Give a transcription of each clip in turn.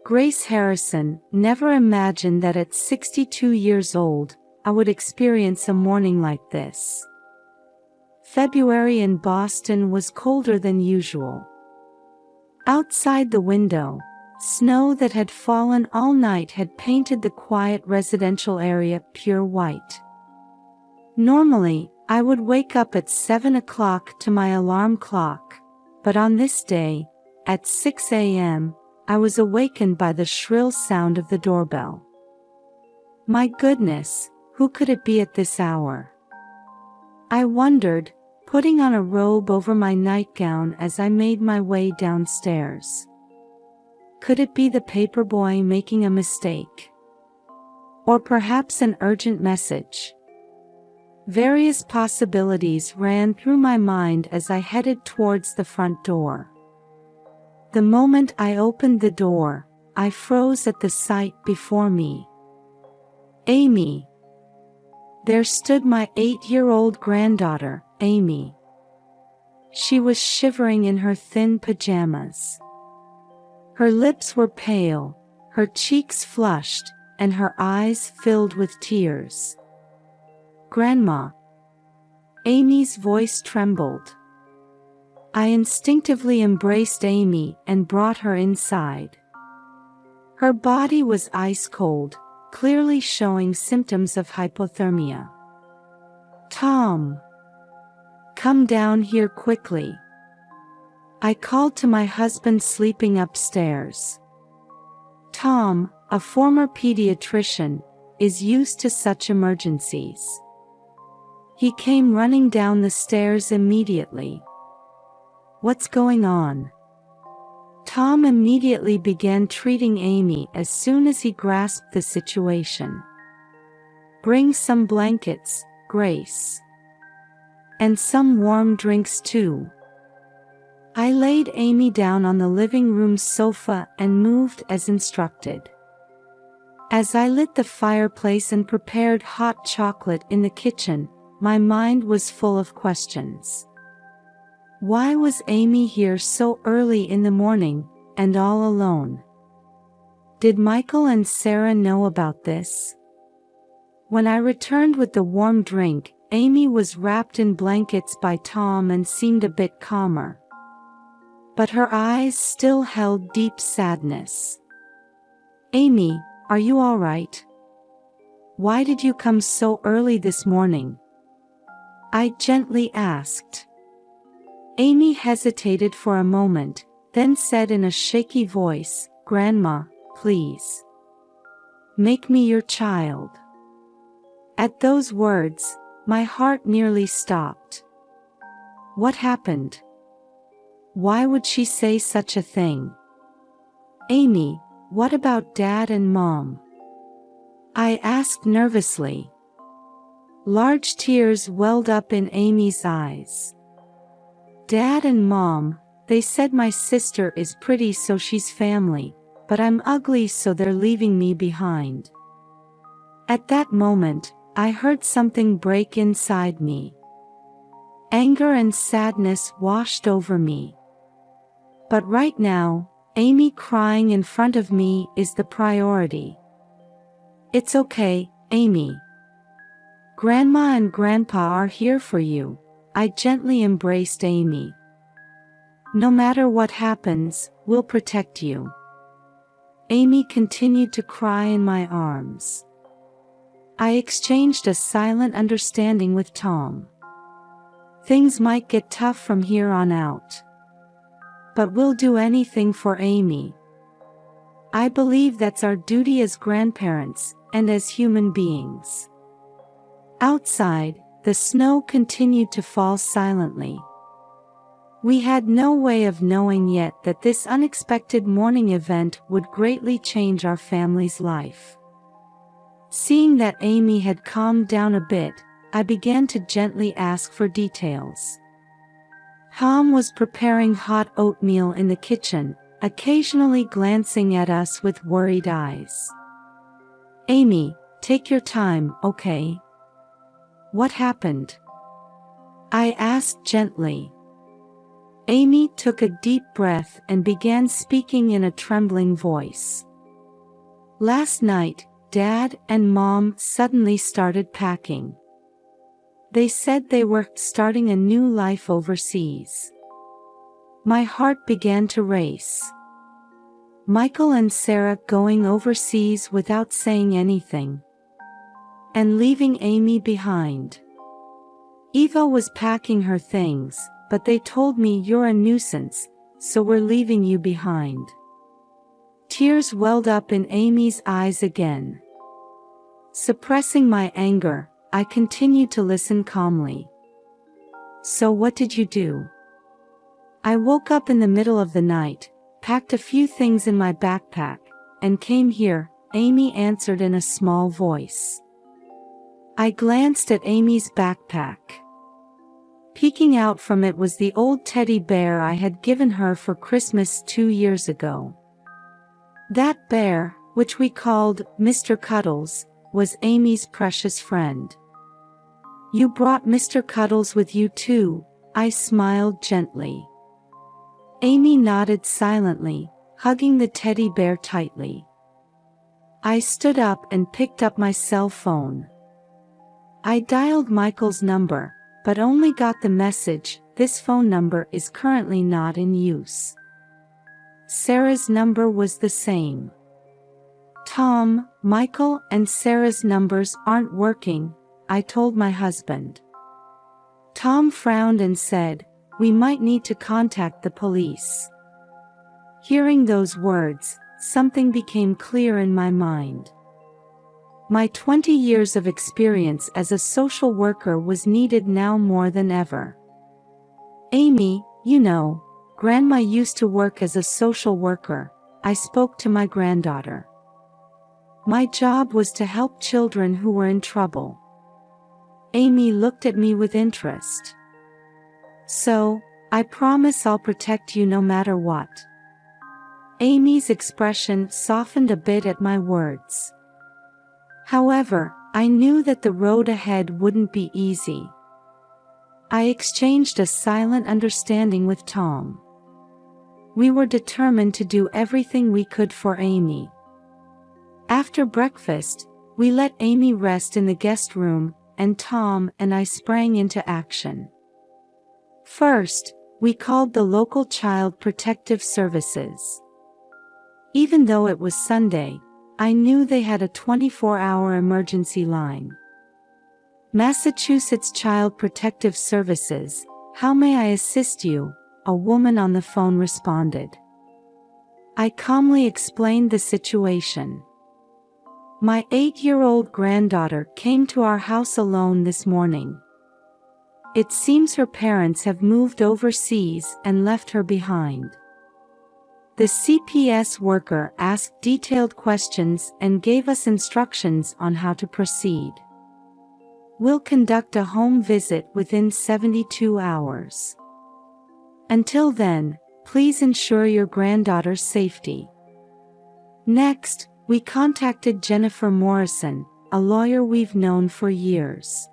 Grace Harrison, never imagined that at 62 years old, I would experience a morning like this. February in Boston was colder than usual. Outside the window, snow that had fallen all night had painted the quiet residential area pure white. Normally, I would wake up at 7 o'clock to my alarm clock, but on this day, at 6 a.m., I was awakened by the shrill sound of the doorbell. My goodness, who could it be at this hour? I wondered, putting on a robe over my nightgown as I made my way downstairs. Could it be the paperboy making a mistake? Or perhaps an urgent message? Various possibilities ran through my mind as I headed towards the front door. The moment I opened the door, I froze at the sight before me. Amy. There stood my 8-year-old granddaughter, Amy. She was shivering in her thin pajamas. Her lips were pale, her cheeks flushed, and her eyes filled with tears. Grandma. Amy's voice trembled. I instinctively embraced Amy and brought her inside. Her body was ice cold, clearly showing symptoms of hypothermia. Tom. Come down here quickly. I called to my husband sleeping upstairs. Tom, a former pediatrician, is used to such emergencies. He came running down the stairs immediately. What's going on? Tom immediately began treating Amy as soon as he grasped the situation. Bring some blankets, Grace. And some warm drinks too. I laid Amy down on the living room sofa and moved as instructed. As I lit the fireplace and prepared hot chocolate in the kitchen, my mind was full of questions. Why was Amy here so early in the morning, and all alone? Did Michael and Sarah know about this? When I returned with the warm drink, Amy was wrapped in blankets by Tom and seemed a bit calmer. But her eyes still held deep sadness. Amy, are you all right? Why did you come so early this morning? I gently asked. Amy hesitated for a moment, then said in a shaky voice, Grandma, please. Make me your child. At those words, my heart nearly stopped. What happened? Why would she say such a thing? Amy, what about Dad and Mom? I asked nervously. Large tears welled up in Amy's eyes. Dad and Mom, they said my sister is pretty so she's family, but I'm ugly so they're leaving me behind. At that moment, I heard something break inside me. Anger and sadness washed over me. But right now, Amy crying in front of me is the priority. It's okay, Amy. Grandma and Grandpa are here for you. I gently embraced Amy. No matter what happens, we'll protect you. Amy continued to cry in my arms. I exchanged a silent understanding with Tom. Things might get tough from here on out. But we'll do anything for Amy. I believe that's our duty as grandparents, and as human beings. Outside, the snow continued to fall silently. We had no way of knowing yet that this unexpected morning event would greatly change our family's life. Seeing that Amy had calmed down a bit, I began to gently ask for details. Tom was preparing hot oatmeal in the kitchen, occasionally glancing at us with worried eyes. Amy, take your time, okay? What happened? I asked gently. Amy took a deep breath and began speaking in a trembling voice. Last night, Dad and Mom suddenly started packing. They said they were starting a new life overseas. My heart began to race. Michael and Sarah going overseas without saying anything. And leaving Amy behind. Eva was packing her things, but they told me you're a nuisance, so we're leaving you behind. Tears welled up in Amy's eyes again. Suppressing my anger, I continued to listen calmly. So what did you do? I woke up in the middle of the night, packed a few things in my backpack, and came here, Amy answered in a small voice. I glanced at Amy's backpack. Peeking out from it was the old teddy bear I had given her for Christmas 2 years ago. That bear, which we called Mr. Cuddles, was Amy's precious friend. You brought Mr. Cuddles with you too, I smiled gently. Amy nodded silently, hugging the teddy bear tightly. I stood up and picked up my cell phone. I dialed Michael's number, but only got the message, this phone number is currently not in use. Sarah's number was the same. Tom, Michael and Sarah's numbers aren't working, I told my husband. Tom frowned and said, we might need to contact the police. Hearing those words, something became clear in my mind. My 20 years of experience as a social worker was needed now more than ever. Amy, you know, Grandma used to work as a social worker, I spoke to my granddaughter. My job was to help children who were in trouble. Amy looked at me with interest. So, I promise I'll protect you no matter what. Amy's expression softened a bit at my words. However, I knew that the road ahead wouldn't be easy. I exchanged a silent understanding with Tom. We were determined to do everything we could for Amy. After breakfast, we let Amy rest in the guest room, and Tom and I sprang into action. First, we called the local Child Protective Services. Even though it was Sunday, I knew they had a 24-hour emergency line. Massachusetts Child Protective Services, how may I assist you? A woman on the phone responded. I calmly explained the situation. My 8-year-old granddaughter came to our house alone this morning. It seems her parents have moved overseas and left her behind. The CPS worker asked detailed questions and gave us instructions on how to proceed. We'll conduct a home visit within 72 hours. Until then, please ensure your granddaughter's safety. Next, we contacted Jennifer Morrison, a lawyer we've known for years.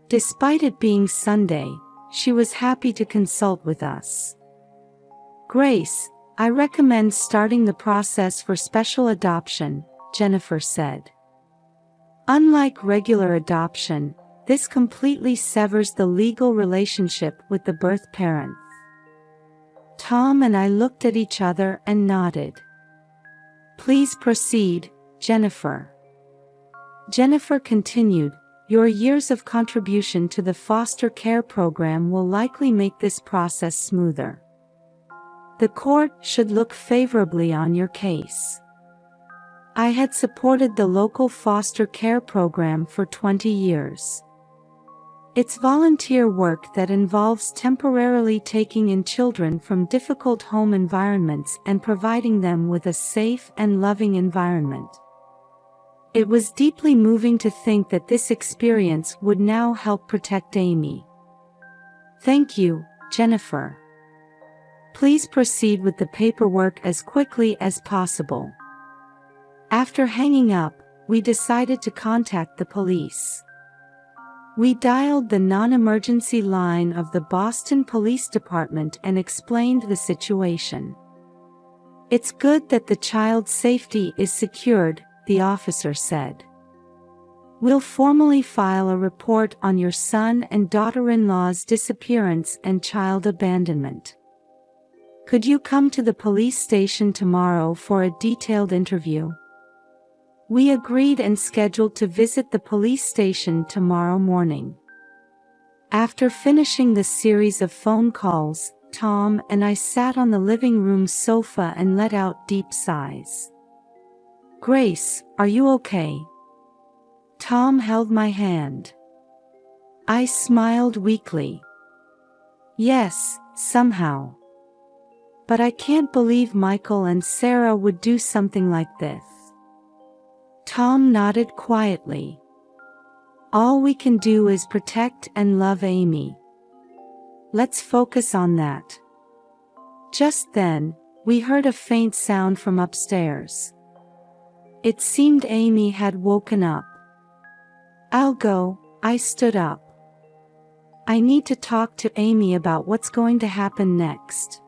Despite it being Sunday, she was happy to consult with us. Grace, I recommend starting the process for special adoption, Jennifer said. Unlike regular adoption, this completely severs the legal relationship with the birth parents. Tom and I looked at each other and nodded. Please proceed, Jennifer. Jennifer continued, your years of contribution to the foster care program will likely make this process smoother. The court should look favorably on your case. I had supported the local foster care program for 20 years. It's volunteer work that involves temporarily taking in children from difficult home environments and providing them with a safe and loving environment. It was deeply moving to think that this experience would now help protect Amy. Thank you, Jennifer. Please proceed with the paperwork as quickly as possible. After hanging up, we decided to contact the police. We dialed the non-emergency line of the Boston Police Department and explained the situation. "It's good that the child's safety is secured," the officer said. "We'll formally file a report on your son and daughter-in-law's disappearance and child abandonment. Could you come to the police station tomorrow for a detailed interview?" We agreed and scheduled to visit the police station tomorrow morning. After finishing the series of phone calls, Tom and I sat on the living room sofa and let out deep sighs. "Grace, are you okay?" Tom held my hand. I smiled weakly. "Yes, somehow. But I can't believe Michael and Sarah would do something like this." Tom nodded quietly. "All we can do is protect and love Amy. Let's focus on that." Just then, we heard a faint sound from upstairs. It seemed Amy had woken up. "I'll go," I stood up. "I need to talk to Amy about what's going to happen next."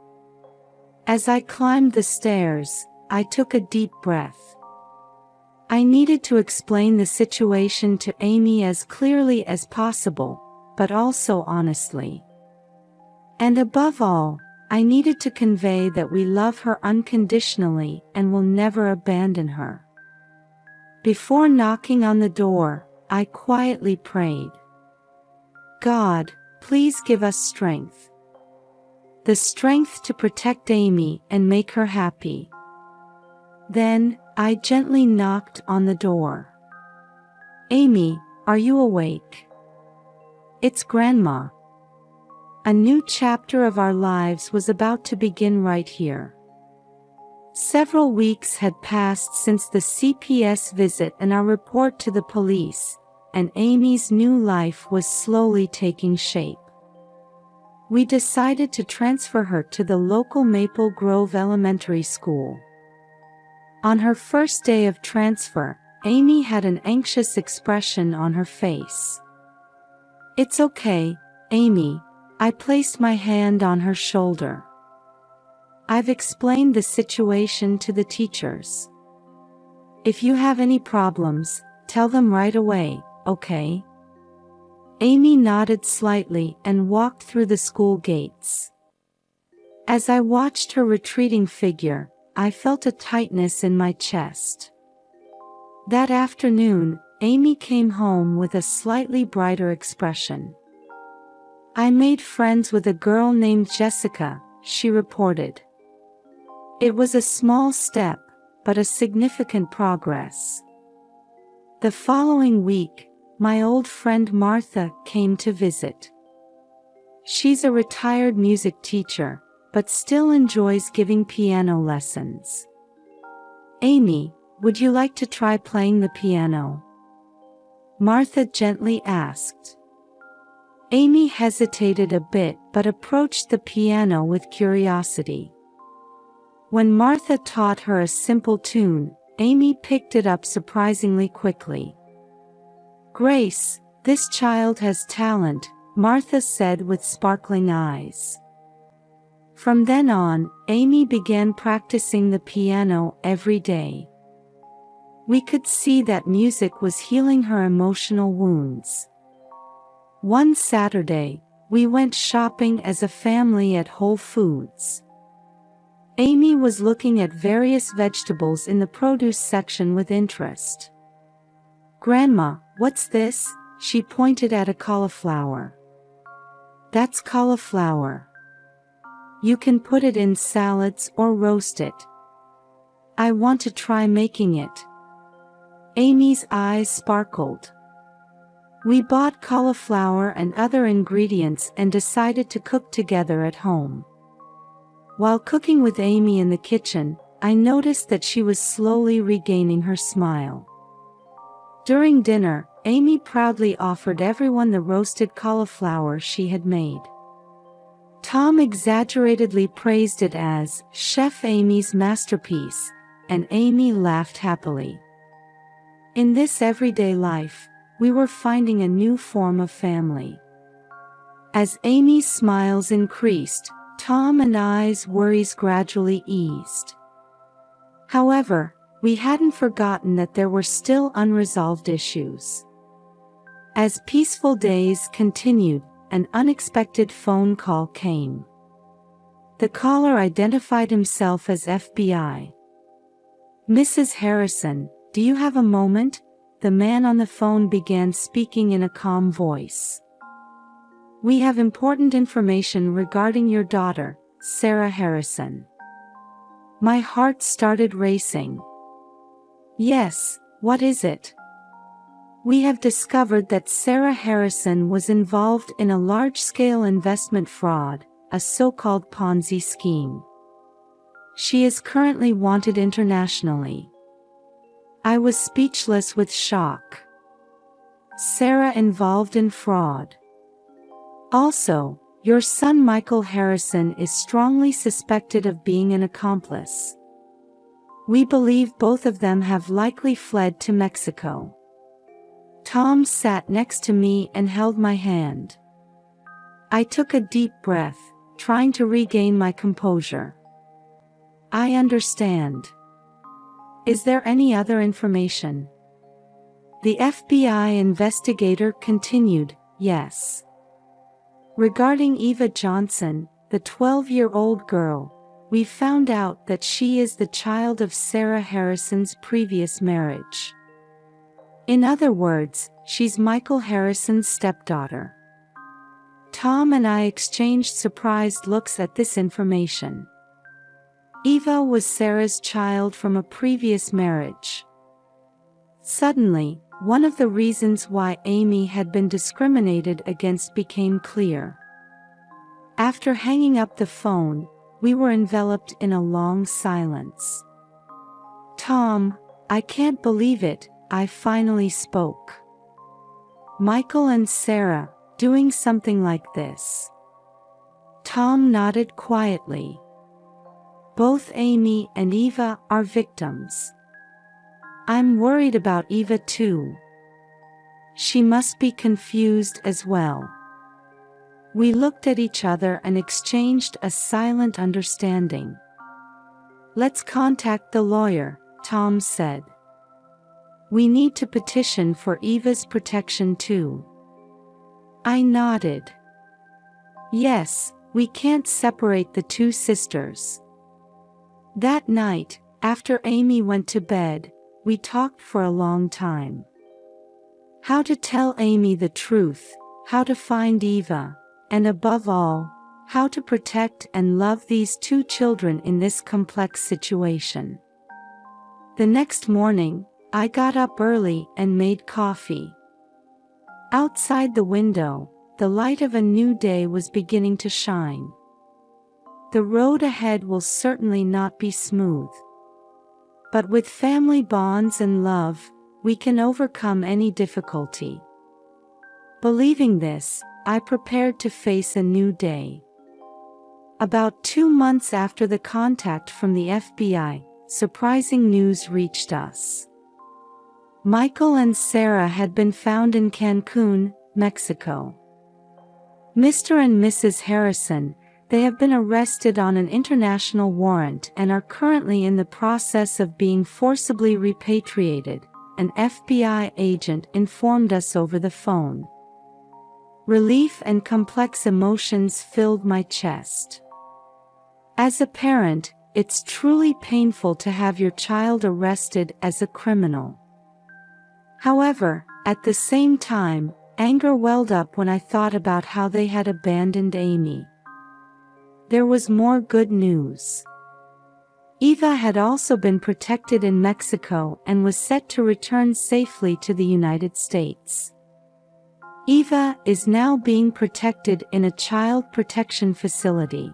As I climbed the stairs, I took a deep breath. I needed to explain the situation to Amy as clearly as possible, but also honestly. And above all, I needed to convey that we love her unconditionally and will never abandon her. Before knocking on the door, I quietly prayed. "God, please give us strength. The strength to protect Amy and make her happy." Then, I gently knocked on the door. "Amy, are you awake? It's Grandma." A new chapter of our lives was about to begin right here. Several weeks had passed since the CPS visit and our report to the police, and Amy's new life was slowly taking shape. We decided to transfer her to the local Maple Grove Elementary School. On her first day of transfer, Amy had an anxious expression on her face. "It's okay, Amy," I placed my hand on her shoulder. "I've explained the situation to the teachers. If you have any problems, tell them right away, okay?" Amy nodded slightly and walked through the school gates. As I watched her retreating figure, I felt a tightness in my chest. That afternoon, Amy came home with a slightly brighter expression. "I made friends with a girl named Jessica," she reported. "It was a small step, but a significant progress." The following week, my old friend Martha came to visit. She's a retired music teacher, but still enjoys giving piano lessons. "Amy, would you like to try playing the piano?" Martha gently asked. Amy hesitated a bit but approached the piano with curiosity. When Martha taught her a simple tune, Amy picked it up surprisingly quickly. "Grace, this child has talent," Martha said with sparkling eyes. From then on, Amy began practicing the piano every day. We could see that music was healing her emotional wounds. One Saturday, we went shopping as a family at Whole Foods. Amy was looking at various vegetables in the produce section with interest. "Grandma, what's this?" She pointed at a cauliflower. "That's cauliflower. You can put it in salads or roast it. I want to try making it." Amy's eyes sparkled. We bought cauliflower and other ingredients and decided to cook together at home. While cooking with Amy in the kitchen, I noticed that she was slowly regaining her smile. During dinner, Amy proudly offered everyone the roasted cauliflower she had made. Tom exaggeratedly praised it as Chef Amy's masterpiece, and Amy laughed happily. In this everyday life, we were finding a new form of family. As Amy's smiles increased, Tom and I's worries gradually eased. However, we hadn't forgotten that there were still unresolved issues. As peaceful days continued, an unexpected phone call came. The caller identified himself as FBI. "Mrs. Harrison, do you have a moment?" The man on the phone began speaking in a calm voice. "We have important information regarding your daughter, Sarah Harrison." My heart started racing. "Yes, what is it?" "We have discovered that Sarah Harrison was involved in a large-scale investment fraud, a so-called Ponzi scheme. She is currently wanted internationally." I was speechless with shock. Sarah involved in fraud. Also, your son Michael Harrison is strongly suspected of being an accomplice. We believe both of them have likely fled to Mexico. Tom sat next to me and held my hand. I took a deep breath, trying to regain my composure. "I understand. Is there any other information?" The FBI investigator continued, "Yes. Regarding Eva Johnson, the 12-year-old girl, we found out that she is the child of Sarah Harrison's previous marriage. In other words, she's Michael Harrison's stepdaughter." Tom and I exchanged surprised looks at this information. Eva was Sarah's child from a previous marriage. Suddenly, one of the reasons why Amy had been discriminated against became clear. After hanging up the phone, we were enveloped in a long silence. "Tom, I can't believe it," I finally spoke. "Michael and Sarah, doing something like this?" Tom nodded quietly. "Both Amy and Eva are victims. I'm worried about Eva too. She must be confused as well." We looked at each other and exchanged a silent understanding. "Let's contact the lawyer," Tom said. "We need to petition for Eva's protection too." I nodded. "Yes, we can't separate the two sisters." That night, after Amy went to bed, we talked for a long time. How to tell Amy the truth, how to find Eva, and above all, how to protect and love these two children in this complex situation. The next morning, I got up early and made coffee. Outside the window, the light of a new day was beginning to shine. The road ahead will certainly not be smooth. But with family bonds and love, we can overcome any difficulty. Believing this, I prepared to face a new day. About 2 months after the contact from the FBI, surprising news reached us. Michael and Sarah had been found in Cancun, Mexico. Mr. and Mrs. Harrison, they have been arrested on an international warrant and are currently in the process of being forcibly repatriated, an FBI agent informed us over the phone. Relief and complex emotions filled my chest. As a parent, it's truly painful to have your child arrested as a criminal. However, at the same time, anger welled up when I thought about how they had abandoned Amy. There was more good news. Eva had also been protected in Mexico and was set to return safely to the United States. Eva is now being protected in a child protection facility.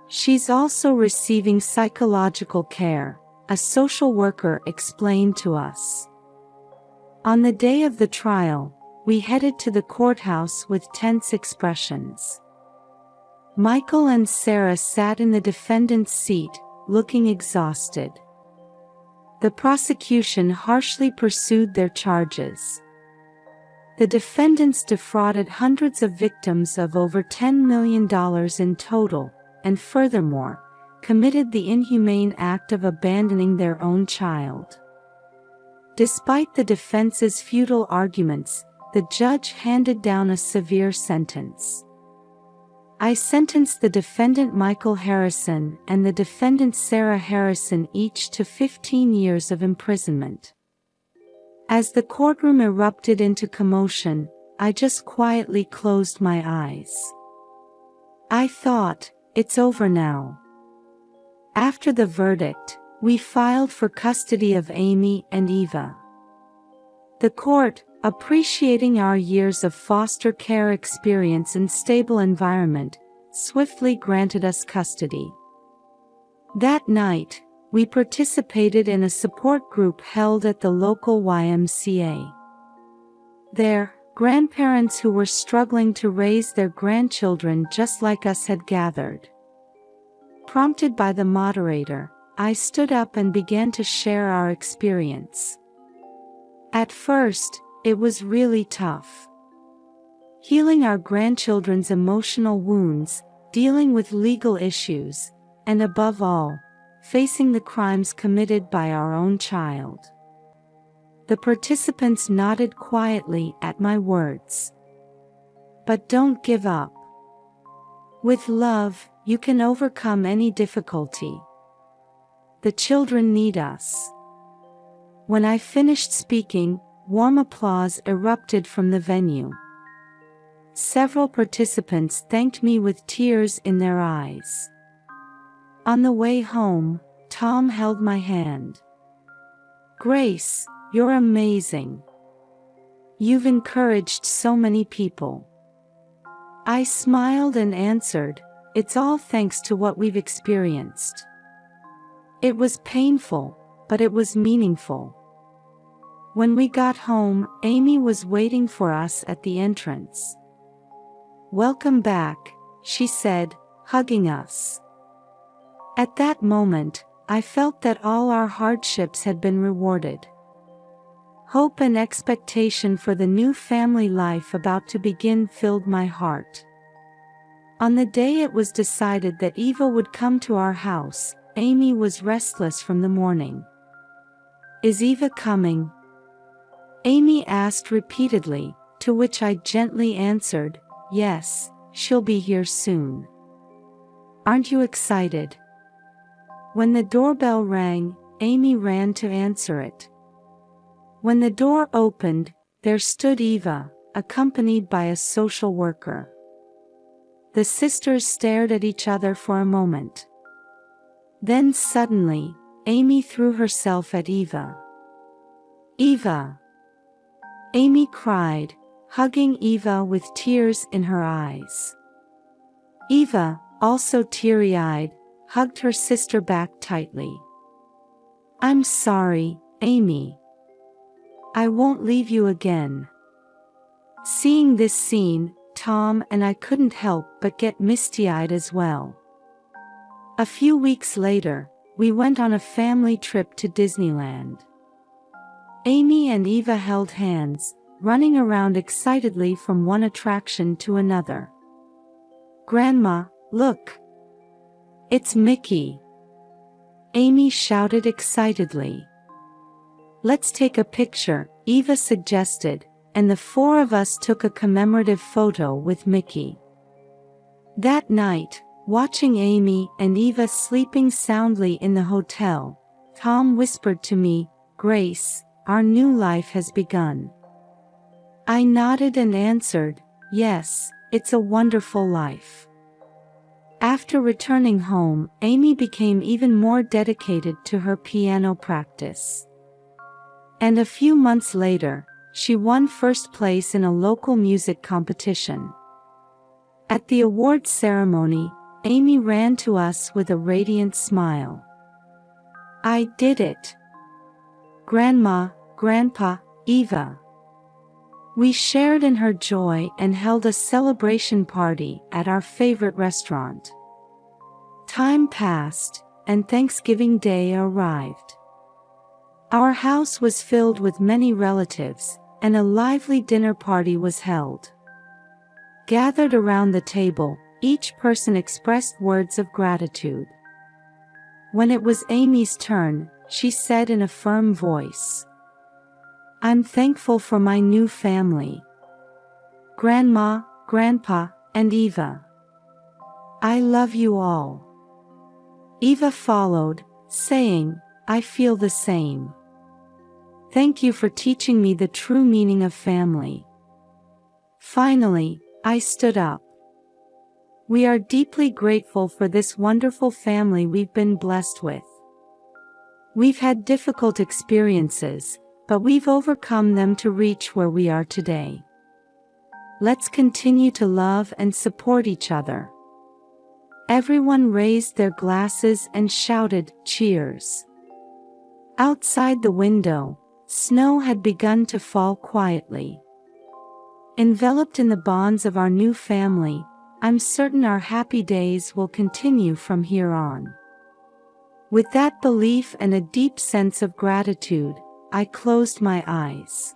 She's also receiving psychological care, a social worker explained to us. On the day of the trial, we headed to the courthouse with tense expressions. Michael and Sarah sat in the defendant's seat, looking exhausted. The prosecution harshly pursued their charges. The defendants defrauded hundreds of victims of over $10 million in total, and furthermore, committed the inhumane act of abandoning their own child. Despite the defense's futile arguments, the judge handed down a severe sentence. I sentenced the defendant Michael Harrison and the defendant Sarah Harrison each to 15 years of imprisonment. As the courtroom erupted into commotion, I just quietly closed my eyes. I thought, it's over now. After the verdict, we filed for custody of Amy and Eva. The court, appreciating our years of foster care experience and stable environment, swiftly granted us custody. That night, we participated in a support group held at the local YMCA. There, grandparents who were struggling to raise their grandchildren just like us had gathered. Prompted by the moderator, I stood up and began to share our experience. At first, it was really tough. Healing our grandchildren's emotional wounds, dealing with legal issues, and above all, facing the crimes committed by our own child. The participants nodded quietly at my words. But don't give up. With love, you can overcome any difficulty. The children need us. When I finished speaking, warm applause erupted from the venue. Several participants thanked me with tears in their eyes. On the way home, Tom held my hand. "Grace, you're amazing. You've encouraged so many people." I smiled and answered, "It's all thanks to what we've experienced." It was painful, but it was meaningful. When we got home, Amy was waiting for us at the entrance. "Welcome back," she said, hugging us. At that moment, I felt that all our hardships had been rewarded. Hope and expectation for the new family life about to begin filled my heart. On the day it was decided that Eva would come to our house, Amy was restless from the morning. "Is Eva coming?" Amy asked repeatedly, to which I gently answered, "Yes, she'll be here soon." "Aren't you excited?" When the doorbell rang, Amy ran to answer it. When the door opened, there stood Eva, accompanied by a social worker. The sisters stared at each other for a moment. Then suddenly, Amy threw herself at Eva. "Eva!" Amy cried, hugging Eva with tears in her eyes. Eva, also teary-eyed, hugged her sister back tightly. "I'm sorry, Amy. I won't leave you again." Seeing this scene, Tom and I couldn't help but get misty-eyed as well. A few weeks later, we went on a family trip to Disneyland. Amy and Eva held hands, running around excitedly from one attraction to another. "Grandma, look! It's Mickey!" Amy shouted excitedly. "Let's take a picture," Eva suggested, and the four of us took a commemorative photo with Mickey. That night, watching Amy and Eva sleeping soundly in the hotel, Tom whispered to me, "Grace, our new life has begun." I nodded and answered, "Yes, it's a wonderful life." After returning home, Amy became even more dedicated to her piano practice. And a few months later, she won first place in a local music competition. At the awards ceremony, Amy ran to us with a radiant smile. "I did it! Grandma, Grandpa, Eva." We shared in her joy and held a celebration party at our favorite restaurant. Time passed, and Thanksgiving Day arrived. Our house was filled with many relatives, and a lively dinner party was held. Gathered around the table, each person expressed words of gratitude. When it was Amy's turn, she said in a firm voice, "I'm thankful for my new family. Grandma, Grandpa, and Eva. I love you all." Eva followed, saying, "I feel the same. Thank you for teaching me the true meaning of family." Finally, I stood up. We are deeply grateful for this wonderful family we've been blessed with. We've had difficult experiences, but we've overcome them to reach where we are today. Let's continue to love and support each other. Everyone raised their glasses and shouted, "Cheers." Outside the window, snow had begun to fall quietly. Enveloped in the bonds of our new family, I'm certain our happy days will continue from here on. With that belief and a deep sense of gratitude, I closed my eyes.